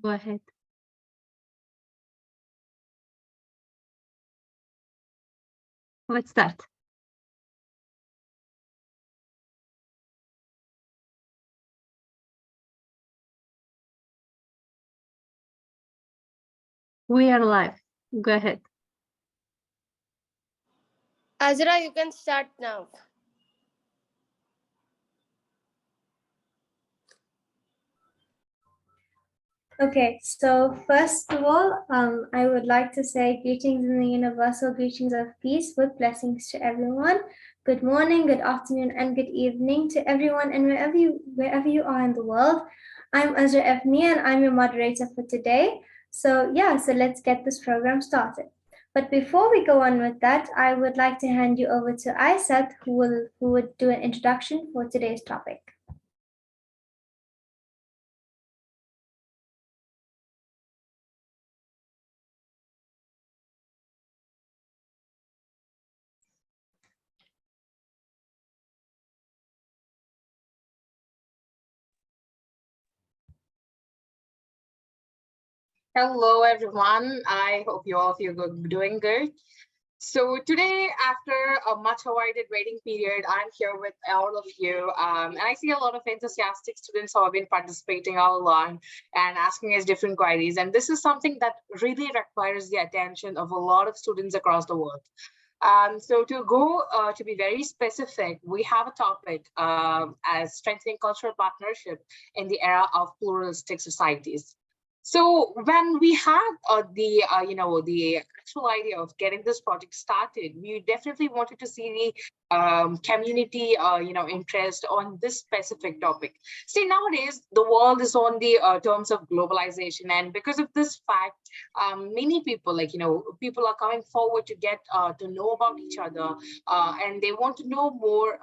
Go ahead. Let's start. We are live. Go ahead. Azra, you can start now. Okay, so first of all, I would like to say greetings in the universal greetings of peace with blessings to everyone. Good morning, good afternoon, and good evening to everyone and wherever you are in the world. I'm Azra Efni and I'm your moderator for today. So let's get this program started. But before we go on with that, I would like to hand you over to Aisat, who would do an introduction for today's topic. Hello, everyone. I hope you all feel doing good. So today, after a much-awaited waiting period, I'm here with all of you. And I see a lot of enthusiastic students who have been participating all along and asking us different queries. And this is something that really requires the attention of a lot of students across the world. So to be very specific, we have a topic as strengthening cultural partnership in the era of pluralistic societies. So when we had the actual idea of getting this project started, we definitely wanted to see the community interest on this specific topic. See, nowadays the world is on the terms of globalization, and because of this fact, many people people are coming forward to get to know about each other, and they want to know more.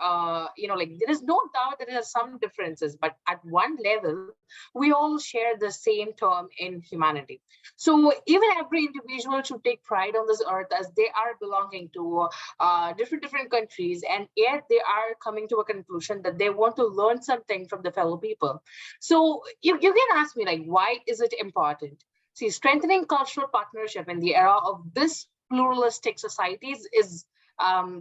There is no doubt that there are some differences, but at one level, we all share the same term in humanity. So even every individual should take pride on this earth as they are belonging to different countries, and yet they are coming to a conclusion that they want to learn something from the fellow people. So you can ask me, like, why is it important? See, strengthening cultural partnership in the era of this pluralistic societies is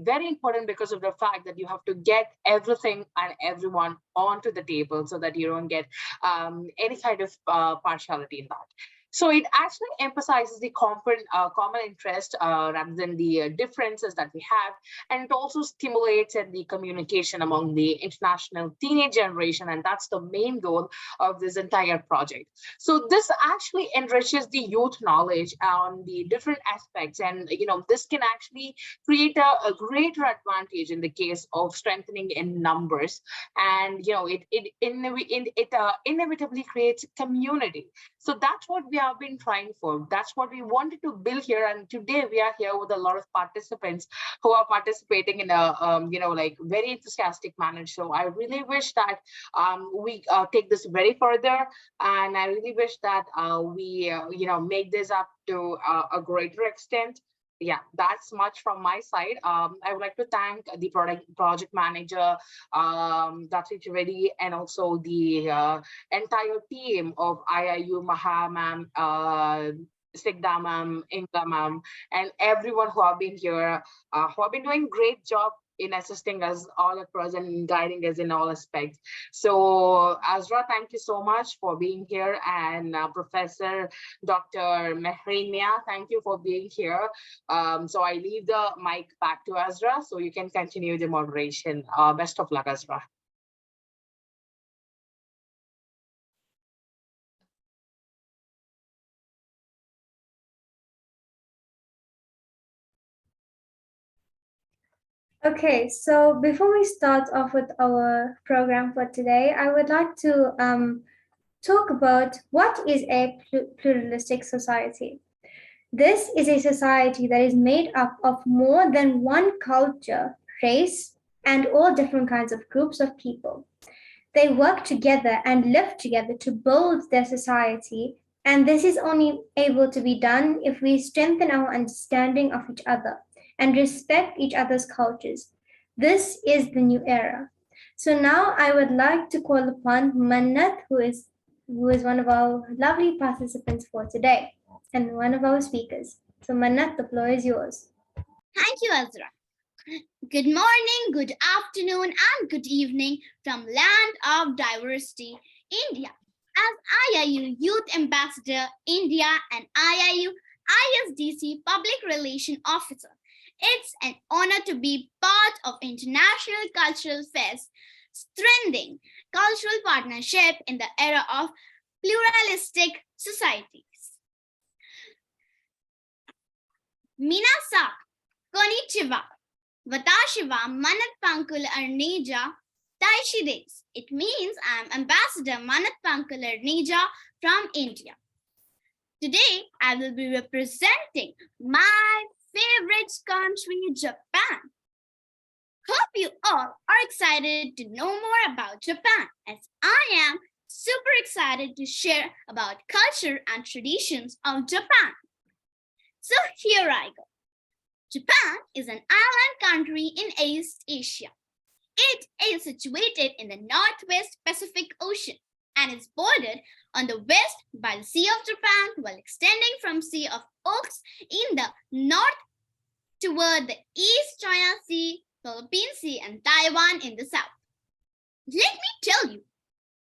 very important because of the fact that you have to get everything and everyone onto the table so that you don't get any kind of partiality in that. So it actually emphasizes the common interest rather than the differences that we have, and it also stimulates the communication among the international teenage generation, and that's the main goal of this entire project. So this actually enriches the youth knowledge on the different aspects, and this can actually create a greater advantage in the case of strengthening in numbers, and it inevitably creates a community. So that's what we have been trying for. That's what we wanted to build here. And today we are here with a lot of participants who are participating in a, very enthusiastic manner. So I really wish that we take this very further. And I really wish that we, make this up to a greater extent. Yeah, that's much from my side. I would like to thank the project manager, Dr. Trivedi, and also the entire team of IIU, Maha ma'am, Sigda ma'am, Inga ma'am, and everyone who have been here, who have been doing great job in assisting us all across and guiding us in all aspects. So Azra, thank you so much for being here, and Professor Dr. Mehreen Mia, thank you for being here. So I leave the mic back to Azra so you can continue the moderation. Best of luck, Azra. Okay, so before we start off with our program for today, I would like to talk about what is a pluralistic society. This is a society that is made up of more than one culture, race, and all different kinds of groups of people. They work together and live together to build their society, and this is only able to be done if we strengthen our understanding of each other and respect each other's cultures. This is the new era. So now I would like to call upon Mannat, who is who is one of our lovely participants for today and one of our speakers. So Mannat, the floor is yours. Thank you, Azra. Good morning, good afternoon, and good evening from Land of Diversity, India. As IIU Youth Ambassador, India, and IIU ISDC Public Relation Officer, it's an honor to be part of International Cultural Fest, strengthening cultural partnership in the era of pluralistic societies. Minasan, konnichiwa. Watashiwa Manat Pankul Arneja Taishides. It means I am Ambassador Manat Pankul Arneja from India. Today, I will be representing my favorite country, Japan. Hope you all are excited to know more about Japan, as I am super excited to share about culture and traditions of Japan. So here I go. Japan is an island country in East Asia. It is situated in the Northwest Pacific Ocean and is bordered on the west by the Sea of Japan, while extending from Sea of Okhotsk in the north toward the East China Sea, Philippine Sea, and Taiwan in the south. Let me tell you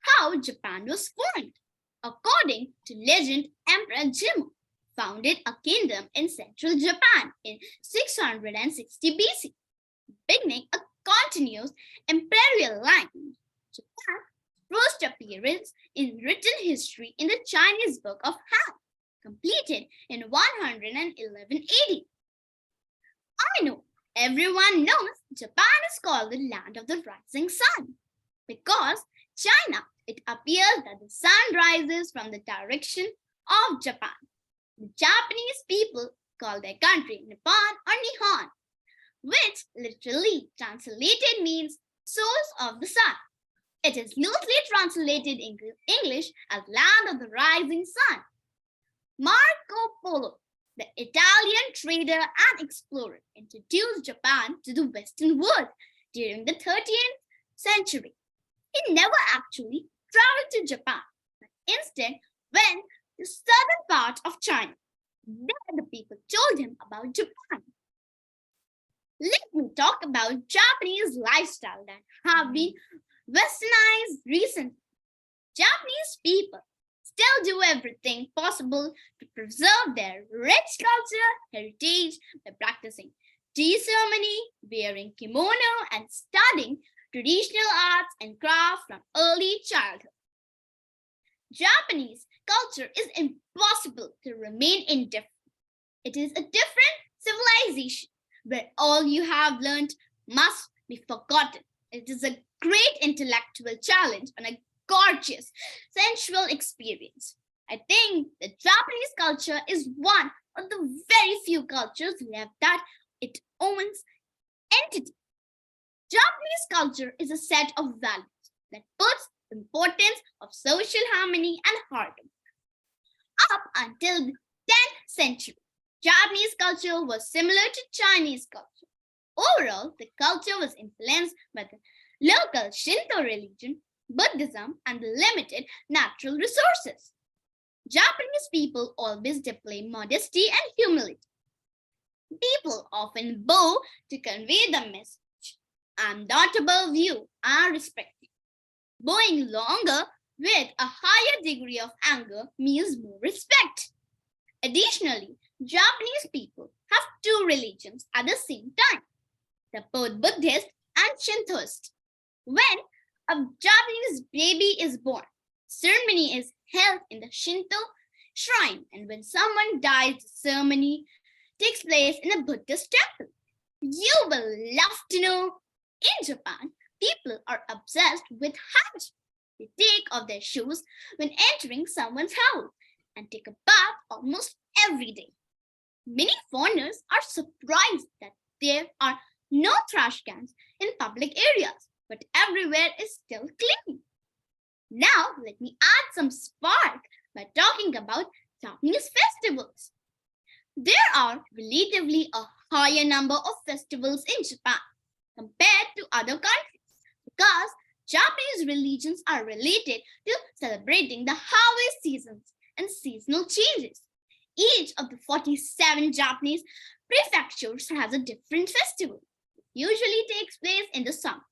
how Japan was formed. According to legend, Emperor Jimmu founded a kingdom in central Japan in 660 BC, beginning a continuous imperial line. Japan's first appearance in written history in the Chinese Book of Han, completed in 111 AD. I know everyone knows Japan is called the land of the rising sun because China, it appears that the sun rises from the direction of Japan. The Japanese people call their country Nippon or Nihon, which literally translated means source of the sun. It is loosely translated in English as land of the rising sun. Marco Polo, the Italian trader and explorer, introduced Japan to the Western world during the 13th century. He never actually traveled to Japan, but instead went to the southern part of China. There the people told him about Japan. Let me talk about Japanese lifestyle that have been westernized recently. Japanese people still do everything possible to preserve their rich culture heritage by practicing tea ceremony, wearing kimono, and studying traditional arts and crafts from early childhood. Japanese culture is impossible to remain indifferent. It is a different civilization where all you have learned must be forgotten. It is a great intellectual challenge and a gorgeous sensual experience. I think the Japanese culture is one of the very few cultures left that it owns entity. Japanese culture is a set of values that puts the importance of social harmony and hard work. Up until the 10th century, Japanese culture was similar to Chinese culture. Overall, the culture was influenced by the local Shinto religion, Buddhism, and the limited natural resources. Japanese people always display modesty and humility. People often bow to convey the message, "I'm not above you, I respect you." Bowing longer with a higher degree of anger means more respect. Additionally, Japanese people have two religions at the same time. They're both Buddhist and Shintoist. When a Japanese baby is born, ceremony is held in the Shinto shrine, and when someone dies, the ceremony takes place in a Buddhist temple. You will love to know, in Japan, people are obsessed with hygiene. They take off their shoes when entering someone's house and take a bath almost every day. Many foreigners are surprised that there are no trash cans in public areas, but everywhere is still clean. Now, let me add some spark by talking about Japanese festivals. There are relatively a higher number of festivals in Japan compared to other countries because Japanese religions are related to celebrating the harvest seasons and seasonal changes. Each of the 47 Japanese prefectures has a different festival. It usually takes place in the summer.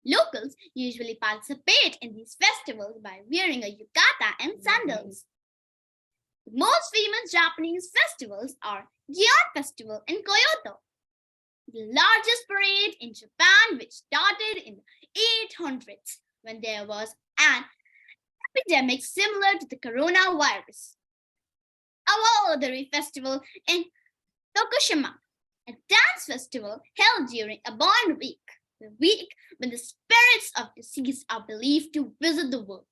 Locals usually participate in these festivals by wearing a yukata and sandals. The most famous Japanese festivals are Gion Festival in Kyoto, the largest parade in Japan, which started in the 800s when there was an epidemic similar to the coronavirus. Awadori Festival in Tokushima, a dance festival held during Abon Week, the week when the spirits of deceased are believed to visit the world.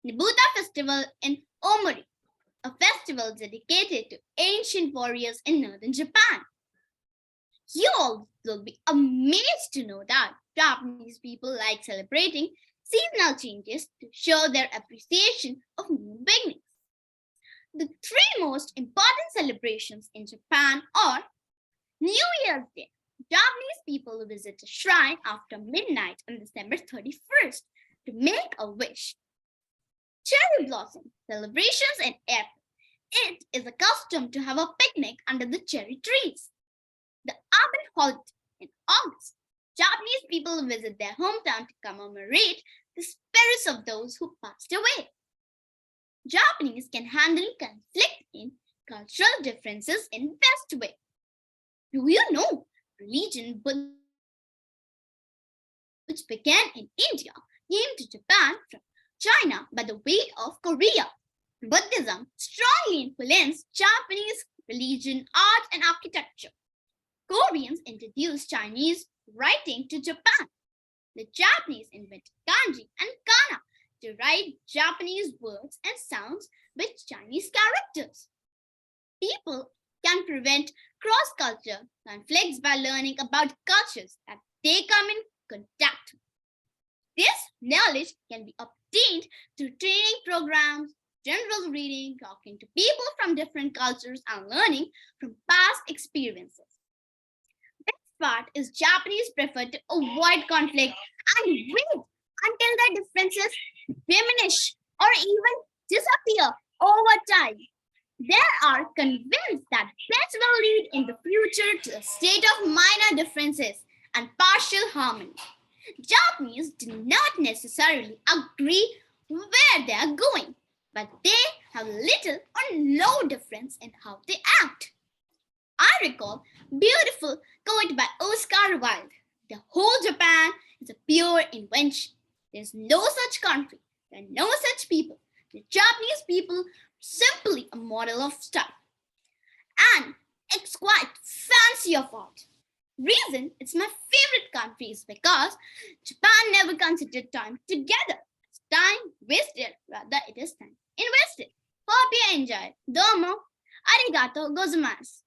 Nibuta Festival in Omori, a festival dedicated to ancient warriors in northern Japan. You all will be amazed to know that Japanese people like celebrating seasonal changes to show their appreciation of new beginnings. The three most important celebrations in Japan are New Year's Day. Japanese people visit a shrine after midnight on December 31st to make a wish. Cherry blossom celebrations in April. It is a custom to have a picnic under the cherry trees. The Aben holiday in August. Japanese people visit their hometown to commemorate the spirits of those who passed away. Japanese can handle conflict in cultural differences in best way. Do you know religion which began in India came to Japan from China by the way of Korea? Buddhism strongly influenced Japanese religion, art, and architecture. Koreans introduced Chinese writing to Japan. The Japanese invented kanji and kana to write Japanese words and sounds with Chinese characters. People can prevent cross-culture conflicts by learning about cultures that they come in contact with. This knowledge can be obtained through training programs, general reading, talking to people from different cultures, and learning from past experiences. Part is Japanese prefer to avoid conflict and wait until their differences diminish or even disappear over time. They are convinced that this will lead in the future to a state of minor differences and partial harmony. Japanese do not necessarily agree where they are going, but they have little or no difference in how they act. I recall a beautiful quote by Oscar Wilde. The whole Japan is a pure invention. There's no such country. There are no such people. The Japanese people are simply a model of style. And it's quite fancy of art. Reason it's my favorite country is because Japan never considered time together. It's time wasted, rather it is time invested. Hope you enjoyed. Domo, arigato gozaimasu.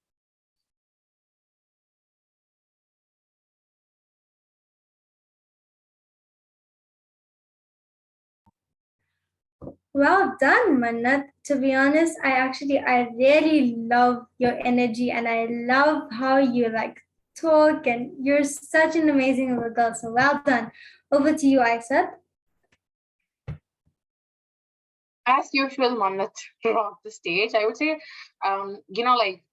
Well done, Mannat. To be honest, I really love your energy and I love how you talk and you're such an amazing little girl. So well done. Over to you, Aisat. As usual, Manat brought the stage. I would say,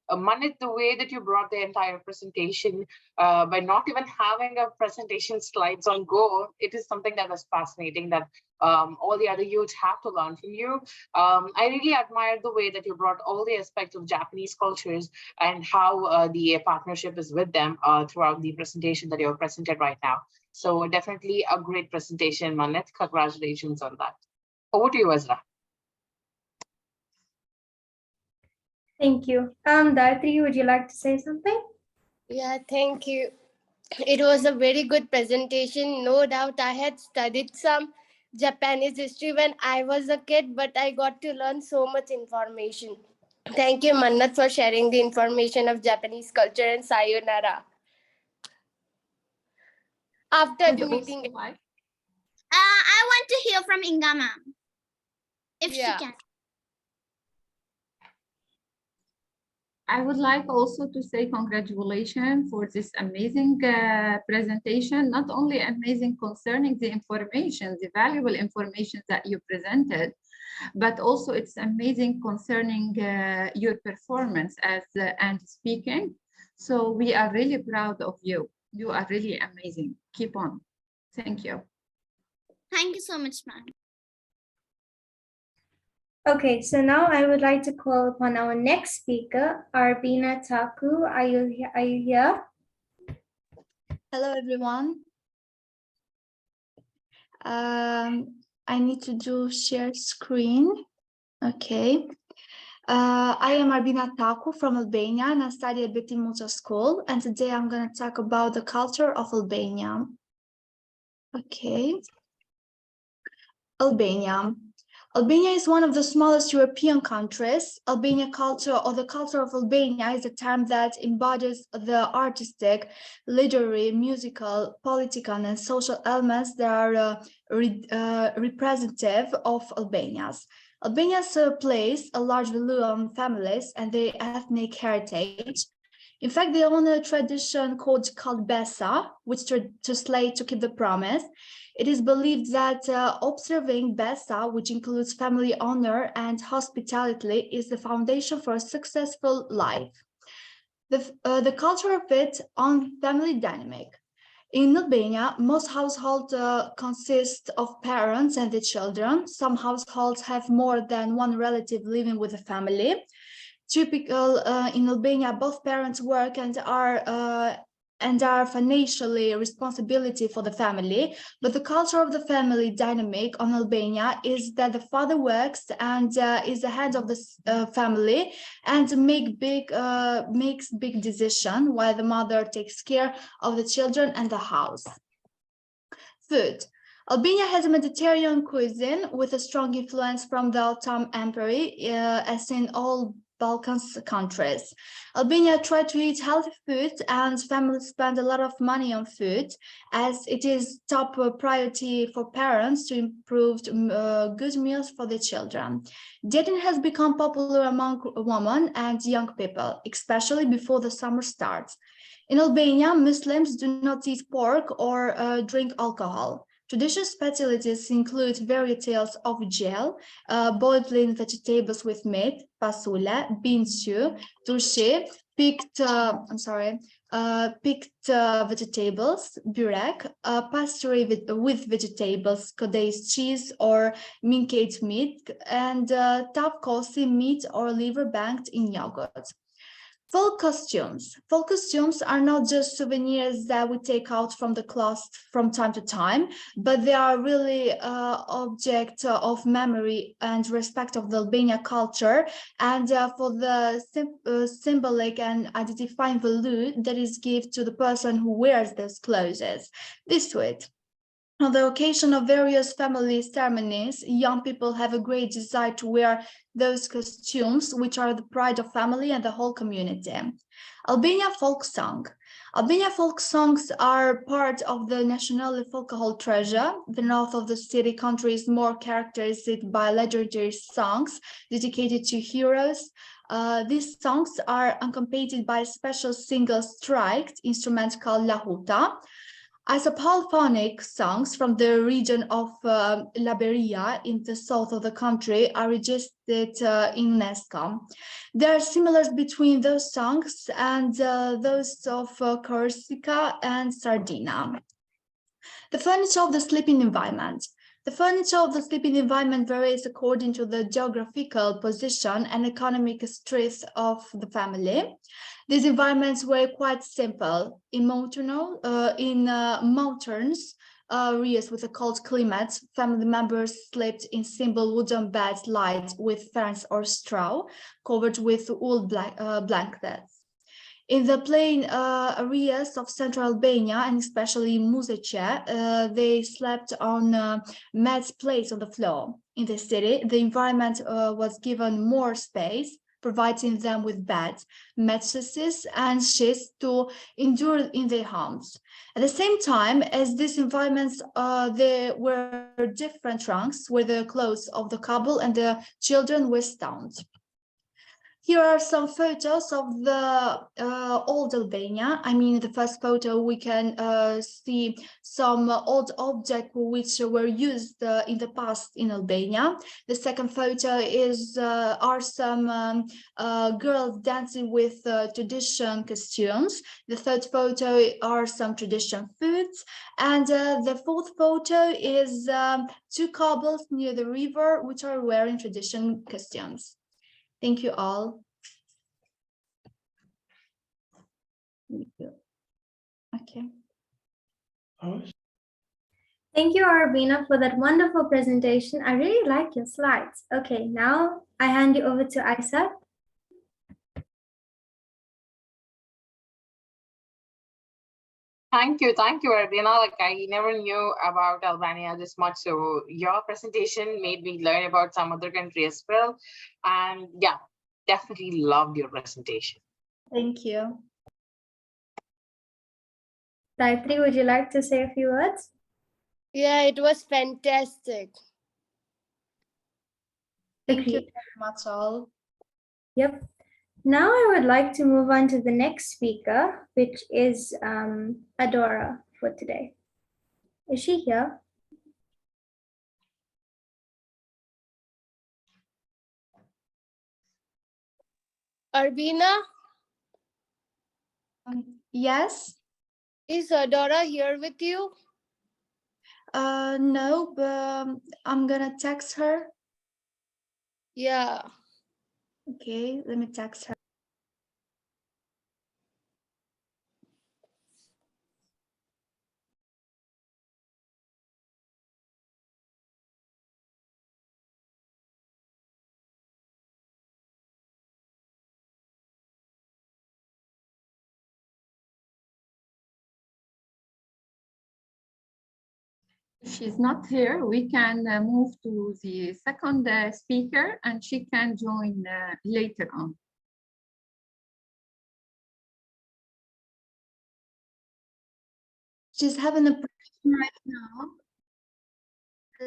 Manat, the way that you brought the entire presentation by not even having a presentation slides on go, it is something that was fascinating that all the other youths have to learn from you. I really admire the way that you brought all the aspects of Japanese cultures and how the partnership is with them throughout the presentation that you have presented right now. So definitely a great presentation, Manat. Congratulations on that. Over to you, Ezra. Thank you. Darthi, would you like to say something? Yeah, thank you. It was a very good presentation. No doubt I had studied some Japanese history when I was a kid, but I got to learn so much information. Thank you, Mannat, for sharing the information of Japanese culture, and sayonara. After the meeting. I want to hear from Inga ma'am, if Yeah. she can. I would like also to say congratulations for this amazing presentation, not only amazing concerning the information, the valuable information that you presented, but also it's amazing concerning your performance as and speaking. So we are really proud of you. You are really amazing. Keep on. Thank you. Thank you so much, ma'am. Okay, so now I would like to call upon our next speaker, Arbina Taku. Are you here? Hello, everyone. I need to do share screen. Okay. I am Arbina Taku from Albania and I study at Beti Musa School. And today I'm going to talk about the culture of Albania. Okay. Albania. Albania is one of the smallest European countries. Albania culture, or the culture of Albania, is a term that embodies the artistic, literary, musical, political, and social elements that are representative of Albanians. Albanians place a large value on families and their ethnic heritage. In fact, they own a tradition called Besa, which translates to keep the promise. It is believed that observing Besa, which includes family honor and hospitality, is the foundation for a successful life. The culture of it on family dynamic. In Albania, most households consist of parents and their children. Some households have more than one relative living with the family. Typical in Albania, both parents work and are financially responsibility for the family, but the culture of the family dynamic on Albania is that the father works and is the head of the family and makes big decisions while the mother takes care of the children and the house. Food. Albania has a Mediterranean cuisine with a strong influence from the Ottoman Empire, as in all Balkans countries. Albania try to eat healthy food and families spend a lot of money on food as it is top priority for parents to improve good meals for their children. Dating has become popular among women and young people, especially before the summer starts. In Albania, Muslims do not eat pork or drink alcohol. Traditional specialties include varieties of gel, boiled lean vegetables with meat, fasule, bean stew, turshi, picked vegetables, burek, pastry with vegetables, cottage cheese or minced meat, and tavkosi meat or liver banked in yogurt. Folk costumes. Folk costumes are not just souvenirs that we take out from the closet from time to time, but they are really object of memory and respect of the Albania culture and for the symbolic and identifying value that is given to the person who wears those clothes. This to it. On the occasion of various family ceremonies, young people have a great desire to wear those costumes, which are the pride of family and the whole community. Albania folk song. Albania folk songs are part of the national folklore treasure. The north of the city country is more characterized by legendary songs dedicated to heroes. These songs are accompanied by a special single-stringed instrument called lahuta. As a polyphonic songs from the region of Liberia in the south of the country are registered in UNESCO. There are similarities between those songs and those of Corsica and Sardinia. The furniture of the sleeping environment. The furniture of the sleeping environment varies according to the geographical position and economic strength of the family. These environments were quite simple. In mountains areas with a cold climate, family members slept in simple wooden beds lined with ferns or straw, covered with wool blankets. In the plain areas of central Albania, and especially Musece, they slept on mats placed on the floor. In the city, the environment was given more space, providing them with beds, mattresses, and sheets to endure in their homes. At the same time, as these environments, there were different trunks where the clothes of the couple and the children were stored. Here are some photos of the old Albania. I mean, the first photo, we can see some old objects which were used in the past in Albania. The second photo are some girls dancing with traditional costumes. The third photo are some traditional foods. And the fourth photo is two couples near the river which are wearing traditional costumes. Thank you all. Thank you. Okay. Thank you, Arvina, for that wonderful presentation. I really like your slides. Okay, now I hand you over to Isa. Thank you, Ardina. Like, I never knew about Albania this much, so your presentation made me learn about some other country as well. And yeah, definitely loved your presentation. Thank you. Gayatri, would you like to say a few words? Yeah, it was fantastic. Thank you Agreed. very much all. Yep. Now I would like to move on to the next speaker, which is Adora for today. Is she here? Arbina, Yes. is Adora here with you? No, but I'm gonna text her. Yeah. Okay, let me text her. If she's not here, we can move to the second speaker, and she can join later on. She's having a problem right now.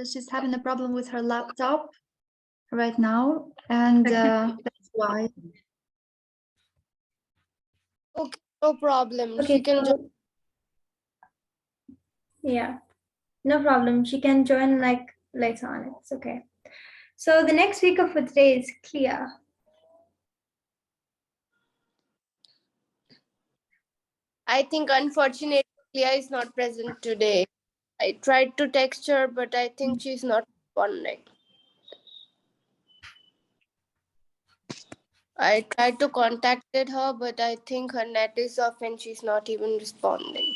She's having a problem with her laptop right now, and that's why. Okay, no problem. Okay, She can join. yeah, no problem. She can join like later on. It's okay. So the next speaker for today is Clea. I think unfortunately Leah is not present today. I tried to text her, but I think she's not responding. I tried to contact her, but I think her net is off and she's not even responding.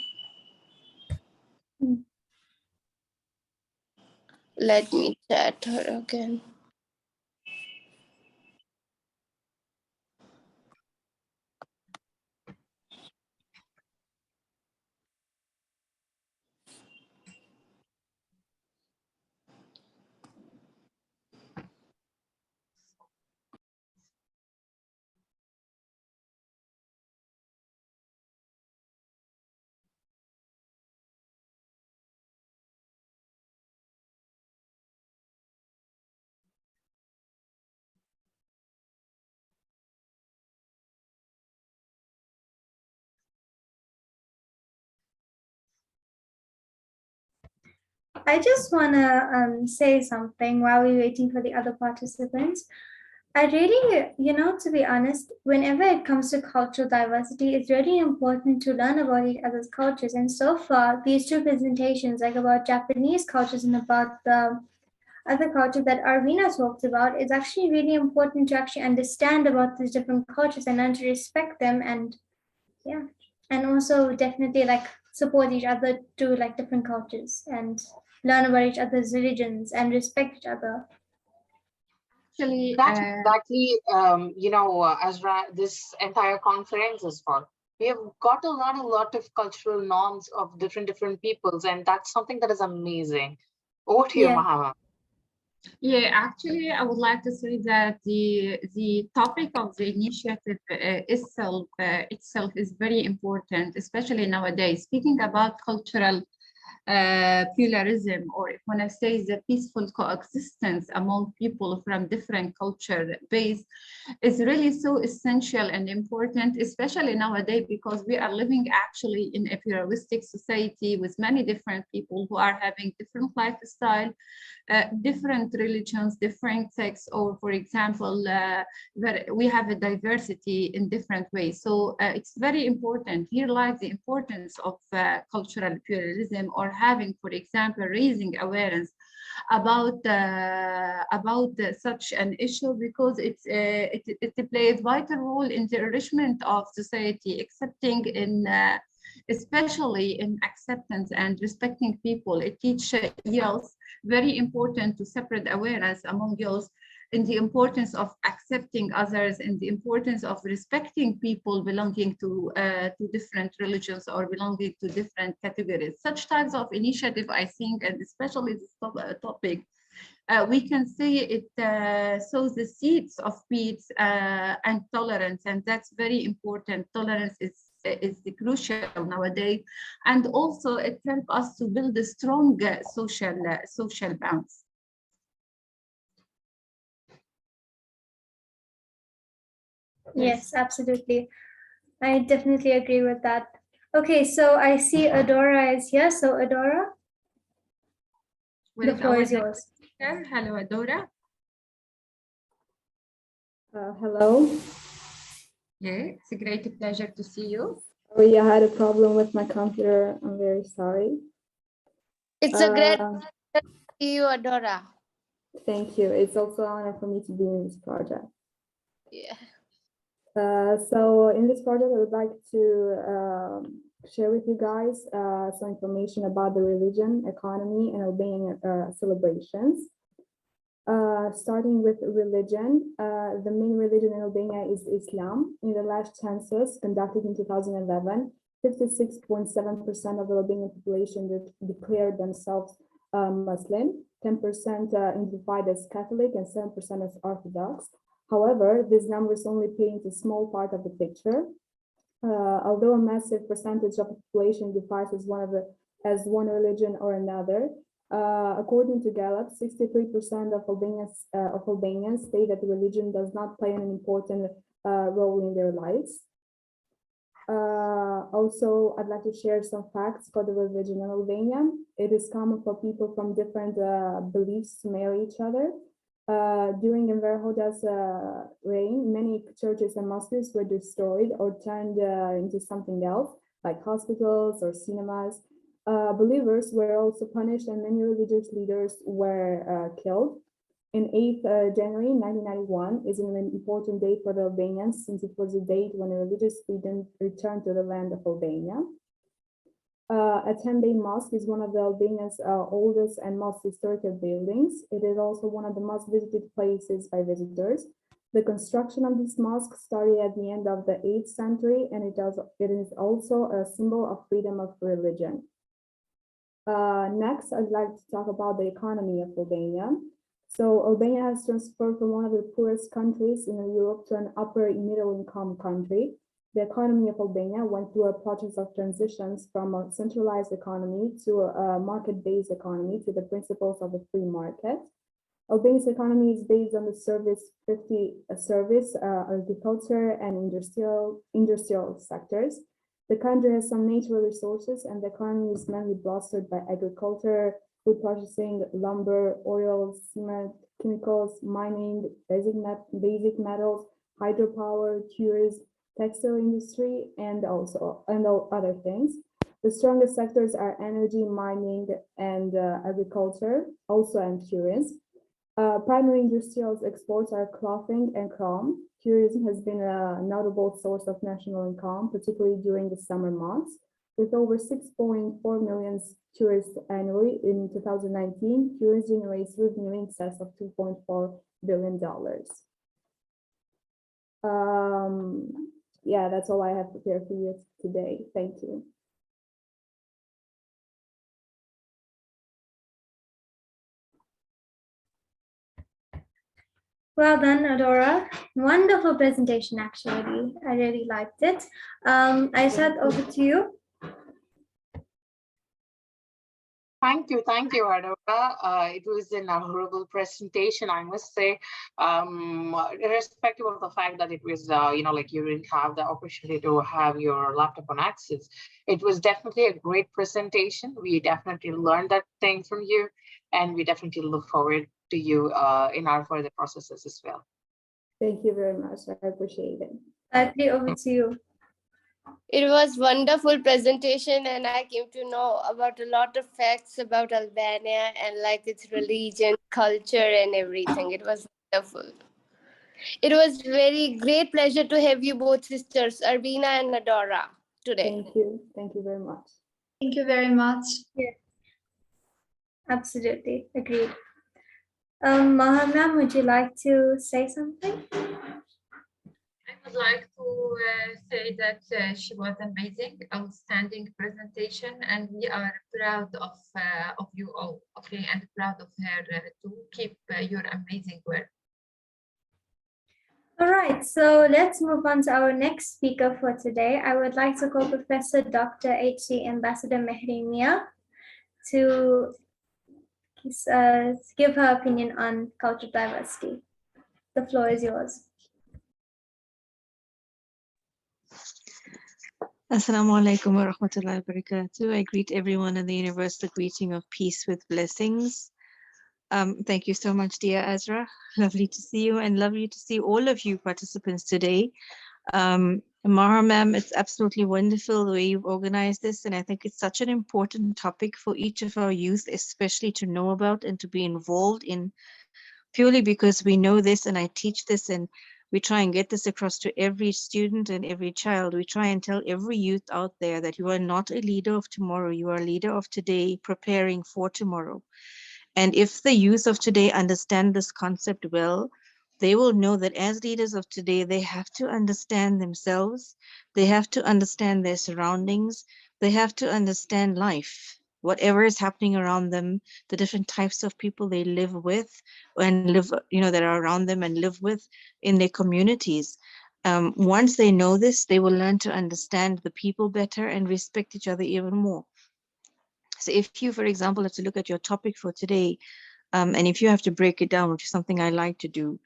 Let me chat her again. I just want to say something while we're waiting for the other participants. I really, to be honest, whenever it comes to cultural diversity, it's really important to learn about each other's cultures. And so far, these two presentations, like about Japanese cultures and about the other culture that Arvina talked about, is actually really important to actually understand about these different cultures and learn to respect them. And yeah, and also definitely like support each other to like different cultures and learn about each other's religions and respect each other. Actually, That's exactly, Azra, this entire conference is for. We have got to learn a lot of cultural norms of different peoples, and that's something that is amazing. Over to you, Yeah. Mahama. yeah, actually, I would like to say that the topic of the initiative itself is very important, especially nowadays. Speaking about cultural pluralism, or if I want to say the peaceful coexistence among people from different culture base, is really so essential and important, especially nowadays, because we are living actually in a pluralistic society with many different people who are having different lifestyle, different religions, different sects, or for example, we have a diversity in different ways. So it's very important. Here lies the importance of cultural pluralism, or having, for example, raising awareness about such an issue, because it plays a vital role in the enrichment of society, accepting in especially in acceptance and respecting people. It teaches youth, very important to separate awareness among youth in the importance of accepting others, and the importance of respecting people belonging to different religions or belonging to different categories. Such types of initiative, I think, and especially this topic, we can see it sows the seeds of peace and tolerance, and that's very important. Tolerance is crucial nowadays, and also it helps us to build a strong social bonds. Yes, absolutely. I definitely agree with that. Okay, so I see Adora is here. So Adora, the floor is yours. Hello, Adora. Hello. Yeah, it's a great pleasure to see you. Oh yeah, I had a problem with my computer. I'm very sorry. It's a great pleasure to see you, Adora. Thank you. It's also an honor for me to be in this project. Yeah. So in this project, I would like to share with you guys some information about the religion, economy, and Albanian celebrations. Starting with religion, the main religion in Albania is Islam. In the last census conducted in 2011, 56.7% of the Albanian population declared themselves Muslim, 10% identified as Catholic, and 7% as Orthodox. However, these numbers only paint a small part of the picture. Although a massive percentage of the population defines as one religion or another, according to Gallup, 63% of Albanians say that religion does not play an important role in their lives. Also, I'd like to share some facts for the religion in Albania. It is common for people from different beliefs to marry each other. During Enver Hoxha's reign, many churches and mosques were destroyed or turned into something else, like hospitals or cinemas. Believers were also punished, and many religious leaders were killed. In 8th January 1991 is an important day for the Albanians, since it was a date when religious freedom returned to the land of Albania. A 10-day mosque is one of the Albania's oldest and most historical buildings. It is also one of the most visited places by visitors. The construction of this mosque started at the end of the 8th century, and it is also a symbol of freedom of religion. Next, I'd like to talk about the economy of Albania. So Albania has transferred from one of the poorest countries in Europe to an upper middle income country. The economy of Albania went through a process of transitions from a centralized economy to a market-based economy to the principles of the free market. Albania's economy is based on the service, agriculture, and industrial sectors. The country has some natural resources, and the economy is mainly bolstered by agriculture, food processing, lumber, oil, cement, chemicals, mining, basic metals, hydropower, tourism, textile industry, and other things. The strongest sectors are energy, mining, and agriculture, also and tourism. Primary industrial exports are clothing and chrome. Tourism has been a notable source of national income, particularly during the summer months. With over 6.4 million tourists annually in 2019, tourism generates revenue in excess of $2.4 billion. Yeah, that's all I have prepared for you today. Thank you. Well done, Adora. Wonderful presentation, actually. I really liked it. Aishat, over to you. Thank you, Anuga. It was an horrible presentation, I must say. Irrespective of the fact that it was, like you didn't have the opportunity to have your laptop on access, it was definitely a great presentation. We definitely learned that thing from you, and we definitely look forward to you in our further processes as well. Thank you very much. I appreciate it. Sadly, over to you. It was wonderful presentation, and I came to know about a lot of facts about Albania and like its religion, culture, and everything. It was wonderful. It was very great pleasure to have you both sisters, Arvina and Adora, today. Thank you. Thank you very much. Thank you very much. Yes, absolutely. Agreed. Maha ma'am, would you like to say something? I would like to say that she was amazing, outstanding presentation, and we are proud of you all, okay, and proud of her to keep your amazing work. All right, so let's move on to our next speaker for today. I would like to call Professor Dr. H.C. Ambassador Mehrimia to give her opinion on cultural diversity. The floor is yours. Assalamu alaikum wa rahmatullahi wa barakatuh. I greet everyone in the universal greeting of peace with blessings. Thank you so much, dear Azra. Lovely to see you and lovely to see all of you participants today. Maha ma'am, it's absolutely wonderful the way you've organized this, and I think it's such an important topic for each of our youth, especially to know about and to be involved in, purely because we know this and I teach this and we try and get this across to every student and every child. We try and tell every youth out there that you are not a leader of tomorrow, you are a leader of today, preparing for tomorrow. And if the youth of today understand this concept well, they will know that as leaders of today, they have to understand themselves, they have to understand their surroundings, they have to understand life, whatever is happening around them, the different types of people they live with and live, that are around them and live with in their communities. Once they know this, they will learn to understand the people better and respect each other even more. So if you, for example, have to look at your topic for today, and if you have to break it down, which is something I like to do,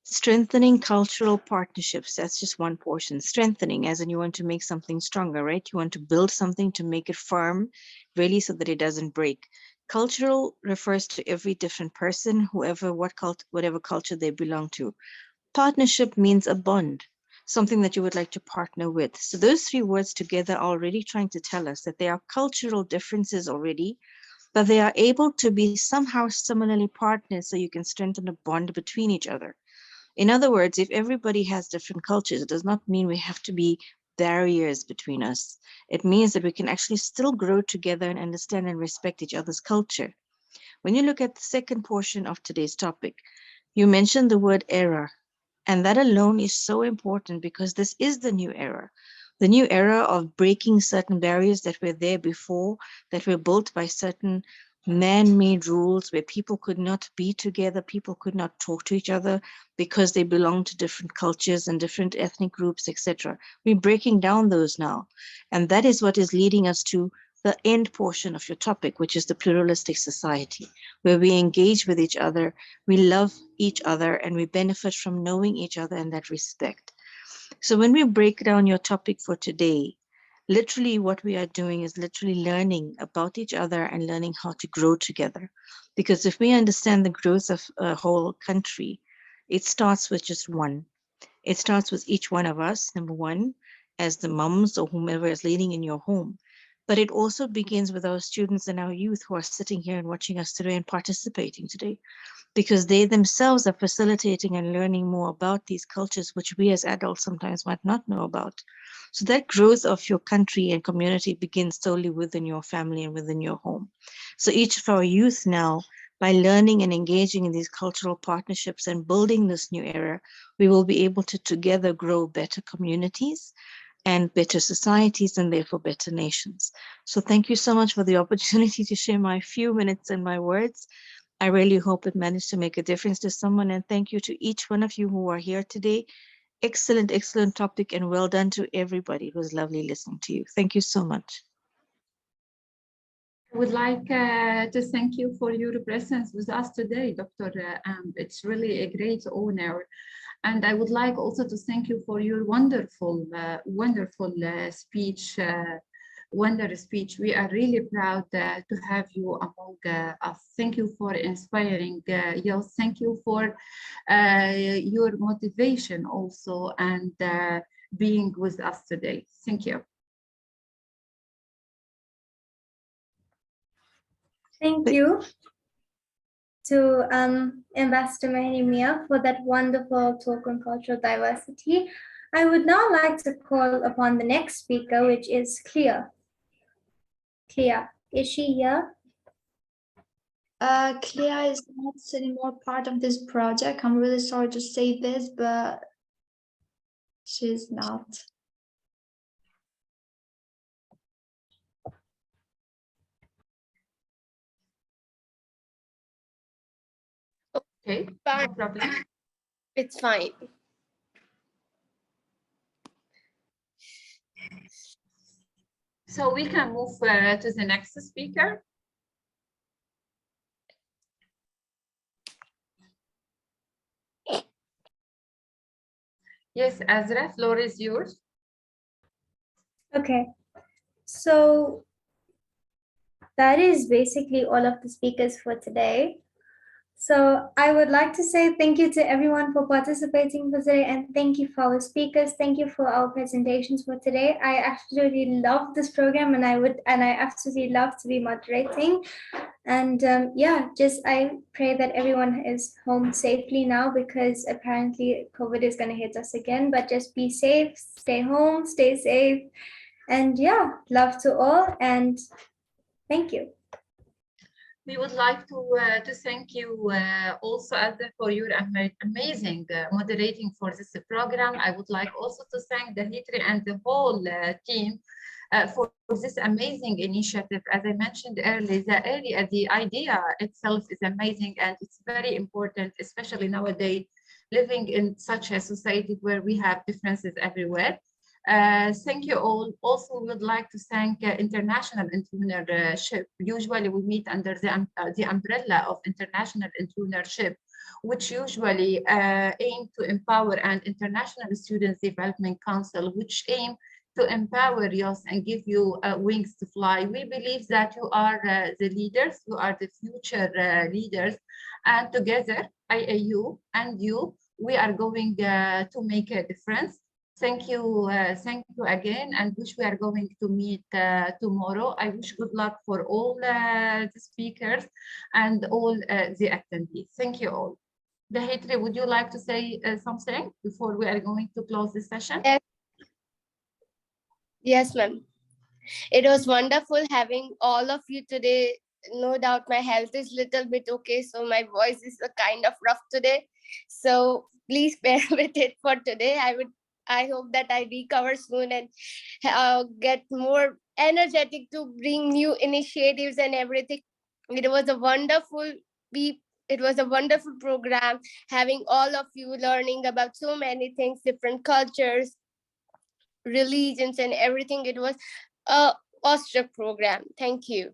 strengthening cultural partnerships, that's just one portion. Strengthening, as in you want to make something stronger, right? You want to build something to make it firm, really, so that it doesn't break. Cultural refers to every different person, whatever culture they belong to. Partnership means a bond, something that you would like to partner with. So those three words together are already trying to tell us that there are cultural differences already, but they are able to be somehow similarly partnered so you can strengthen a bond between each other. In other words, if everybody has different cultures, it does not mean we have to be barriers between us. It means that we can actually still grow together and understand and respect each other's culture. When you look at the second portion of today's topic, you mentioned the word era. And that alone is so important because this is the new era of breaking certain barriers that were there before, that were built by certain man-made rules where people could not be together, people could not talk to each other because they belong to different cultures and different ethnic groups, etc. We're breaking down those now. And that is what is leading us to the end portion of your topic, which is the pluralistic society, where we engage with each other, we love each other, and we benefit from knowing each other in that respect. So when we break down your topic for today, literally what we are doing is literally learning about each other and learning how to grow together. Because if we understand the growth of a whole country, it starts with just one. It starts with each one of us, number one, as the mums or whomever is leading in your home. But it also begins with our students and our youth who are sitting here and watching us today and participating today, because they themselves are facilitating and learning more about these cultures, which we as adults sometimes might not know about. So that growth of your country and community begins solely within your family and within your home. So each of our youth now, by learning and engaging in these cultural partnerships and building this new era, we will be able to together grow better communities and better societies and therefore better nations. So thank you so much for the opportunity to share my few minutes and my words. I really hope it managed to make a difference to someone, and thank you to each one of you who are here today. Excellent, excellent topic, and well done to everybody. It was lovely listening to you. Thank you so much. I would like to thank you for your presence with us today, Dr. Amp. It's really a great honor. And I would like also to thank you for your wonderful, wonderful speech, speech. We are really proud to have you among us. Thank you for inspiring youth. Thank you for your motivation also and being with us today. Thank you. Thank you to Ambassador Mia for that wonderful talk on cultural diversity. I would now like to call upon the next speaker, which is Clea. Clea, is she here? Clea is not anymore part of this project. I'm really sorry to say this, but she's not. Okay, no problem. It's fine. So we can move to the next speaker. Yes, Azra, floor is yours. Okay, so that is basically all of the speakers for today. So I would like to say thank you to everyone for participating for today, and thank you for our speakers. Thank you for our presentations for today. I absolutely love this program, and I absolutely love to be moderating. And yeah, I pray that everyone is home safely now, because apparently COVID is going to hit us again. But just be safe, stay home, stay safe, and yeah, love to all, and thank you. We would like to thank you also, Azra, for your amazing moderating for this program. I would like also to thank the HITRI and the whole team for this amazing initiative. As I mentioned earlier, the idea itself is amazing, and it's very important, especially nowadays, living in such a society where we have differences everywhere. Thank you all. Also, we would like to thank international entrepreneurship. Usually we meet under the umbrella of international entrepreneurship, which usually aim to empower, and International Students Development Council, which aim to empower youth and give you wings to fly. We believe that you are the leaders, you are the future leaders, and together, IAU and you, we are going to make a difference. Thank you again, and wish we are going to meet tomorrow. I wish good luck for all the speakers and all the attendees. Thank you all. Dahitri, would you like to say something before we are going to close this session? Yes, ma'am. It was wonderful having all of you today. No doubt my health is a little bit okay, so my voice is a kind of rough today. So please bear with it for today. I hope that I recover soon and get more energetic to bring new initiatives and everything. It was a wonderful program, having all of you learning about so many things, different cultures, religions, and everything. It was a awesome program. Thank you.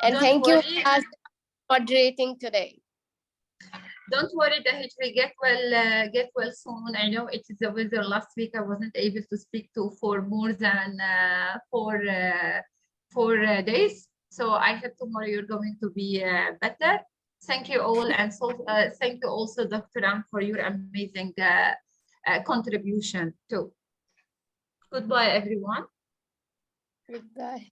And thank you for moderating today. Don't worry, Dahitri, get well soon. I know it is the weather. Last week I wasn't able to speak to for more than 4 days. So I hope tomorrow you're going to be better. Thank you all, and so thank you also, Dr. Am, for your amazing contribution too. Goodbye, everyone. Goodbye.